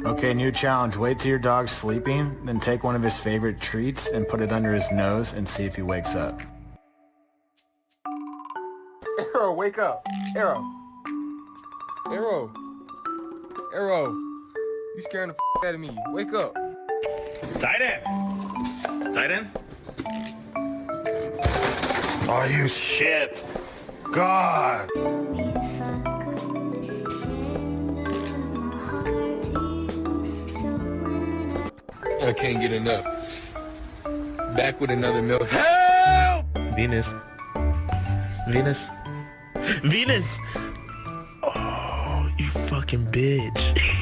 Okay, new challenge. Wait till your dog's sleeping, then take one of his favorite treats and put it under his nose and see if he wakes up. Arrow, wake up. Arrow. Arrow. Arrow. You scaring the out of me. Wake up. Tight end. Tight end. Oh, you shit. God. I can't get enough. Back with another milk. Help! Venus. Venus. Venus! Oh, you fucking bitch.